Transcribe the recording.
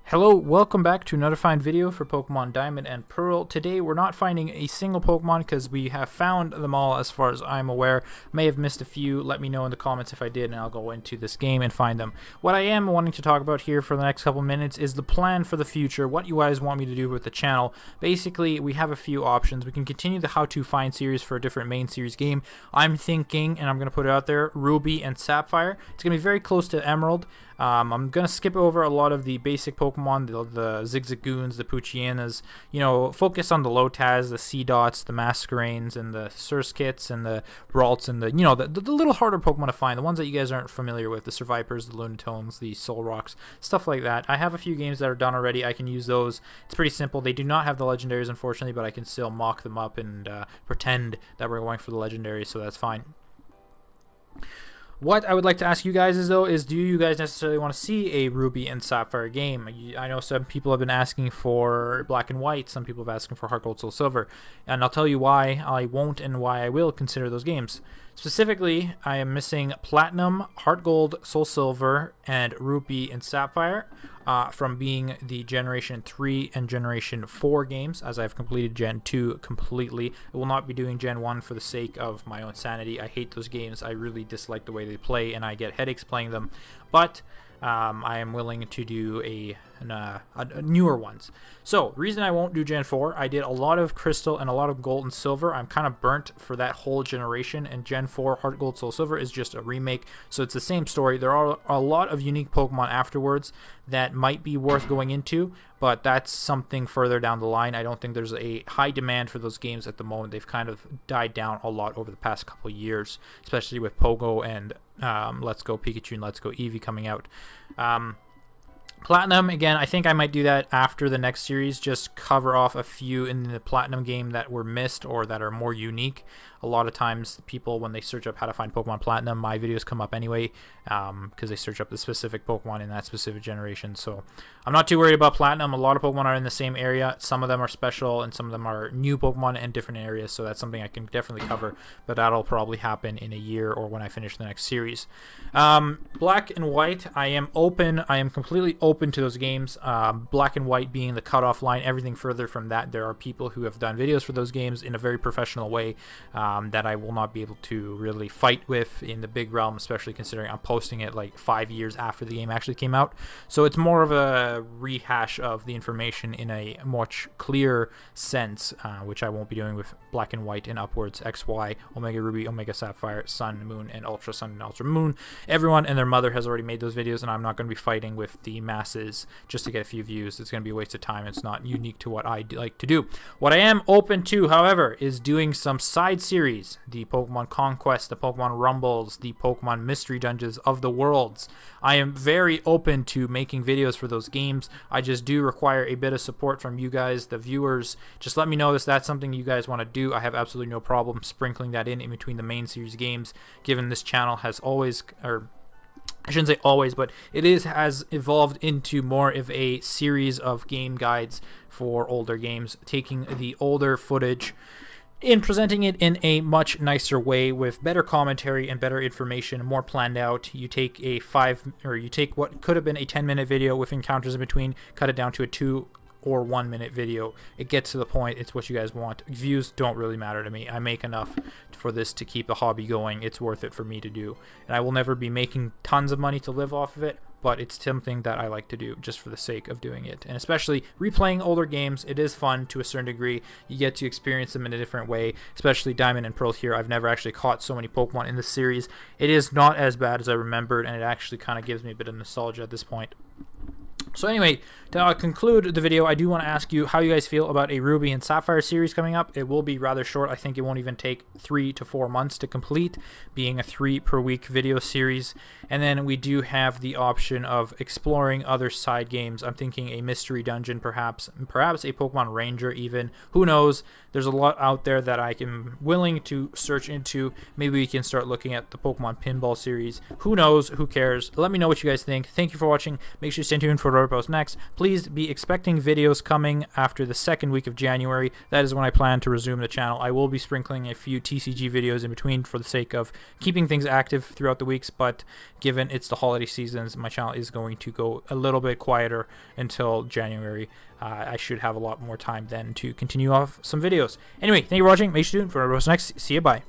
Hello, welcome back to another fine video for Pokemon Diamond and Pearl. Today we're not finding a single Pokemon because we have found them all as far as I'm aware. May have missed a few, let me know in the comments if I did and I'll go into this game and find them. What I am wanting to talk about here for the next couple minutes is the plan for the future, what you guys want me to do with the channel. Basically, we have a few options. We can continue the how to find series for a different main series game. I'm thinking, and I'm going to put it out there, Ruby and Sapphire. It's going to be very close to Emerald. I'm going to skip over a lot of the basic Pokemon, the Zigzagoons, the Poochyenas, you know, focus on the Lotaz, the Seedots, the Masquerains, and the Surskits, and the Ralts, and the little harder Pokemon to find, the ones that you guys aren't familiar with, the Survivors, the Lunatones, the Solrocks, stuff like that. I have a few games that are done already. I can use those. It's pretty simple. They do not have the Legendaries, unfortunately, but I can still mock them up and pretend that we're going for the Legendaries, so that's fine. What I would like to ask you guys is, do you guys necessarily want to see a Ruby and Sapphire game? I know some people have been asking for Black and White, some people have been asking for Heart Gold, Soul Silver, and I'll tell you why I won't and why I will consider those games. Specifically, I am missing Platinum, Heart Gold, Soul Silver, and Ruby and Sapphire from being the Generation 3 and Generation 4 games, as I've completed Gen 2 completely. I will not be doing Gen 1 for the sake of my own sanity. I hate those games. I really dislike the way they play, and I get headaches playing them. But I am willing to do newer ones. So, reason I won't do Gen 4, I did a lot of Crystal and a lot of Gold and Silver. I'm kind of burnt for that whole generation, and Gen 4 Heart Gold Soul Silver is just a remake, so it's the same story. There are a lot of unique Pokemon afterwards that might be worth going into, but that's something further down the line. I don't think there's a high demand for those games at the moment. They've kind of died down a lot over the past couple of years, especially with Pogo and Let's Go Pikachu and Let's Go Eevee coming out. Platinum, again, I think I might do that after the next series, just cover off a few in the Platinum game that were missed or that are more unique. A lot of times people, when they search up how to find Pokemon Platinum, my videos come up anyway because they search up the specific Pokemon in that specific generation. So I'm not too worried about Platinum. A lot of Pokemon are in the same area. Some of them are special and some of them are new Pokemon in different areas, so that's something I can definitely cover, but that'll probably happen in a year or when I finish the next series. Black and White, I am open. I am completely open to those games. Black and White being the cutoff line. Everything further from that, there are people who have done videos for those games in a very professional way that I will not be able to really fight with in the big realm, especially considering I'm posting it like 5 years after the game actually came out. So it's more of a rehash of the information in a much clearer sense, which I won't be doing with Black and White and upwards, XY, Omega Ruby, Omega Sapphire, Sun, Moon, and Ultra Sun and Ultra Moon. Everyone and their mother has already made those videos, and I'm not going to be fighting with the masses just to get a few views. It's going to be a waste of time. It's not unique to what I like to do. What I am open to, however, is doing some side series. The Pokemon Conquest, the Pokemon Rumbles, the Pokemon Mystery Dungeons of the Worlds. I am very open to making videos for those games. I just do require a bit of support from you guys, the viewers. Just let me know if that's something you guys want to do. I have absolutely no problem sprinkling that in between the main series games, given this channel has always, or I shouldn't say always, but it has evolved into more of a series of game guides for older games, taking the older footage in presenting it in a much nicer way with better commentary and better information, more planned out. You take what could have been a 10-minute video with encounters in between, cut it down to a 2 or 1 minute video. It gets to the point. It's what you guys want. Views don't really matter to me. I make enough for this to keep the hobby going. It's worth it for me to do, and I will never be making tons of money to live off of it, but it's something that I like to do just for the sake of doing it. And especially replaying older games, it is fun to a certain degree. You get to experience them in a different way, especially Diamond and Pearl here. I've never actually caught so many Pokemon in this series. It is not as bad as I remembered, and it actually kind of gives me a bit of nostalgia at this point. So anyway, to conclude the video, I do want to ask you how you guys feel about a Ruby and Sapphire series coming up. It will be rather short. I think it won't even take 3 to 4 months to complete, being a 3 per week video series. And then we do have the option of exploring other side games. I'm thinking a mystery dungeon, perhaps a Pokemon Ranger even. Who knows? There's a lot out there that I am willing to search into. Maybe we can start looking at the Pokemon Pinball series. Who knows? Who cares? Let me know what you guys think. Thank you for watching. Make sure you stay tuned for I post next. Please be expecting videos coming after the second week of January. That is when I plan to resume the channel. I will be sprinkling a few TCG videos in between for the sake of keeping things active throughout the weeks, but given it's the holiday seasons, my channel is going to go a little bit quieter until January. I should have a lot more time then to continue off some videos. Anyway, thank you for watching. Make sure to tune in for our next. See you, bye.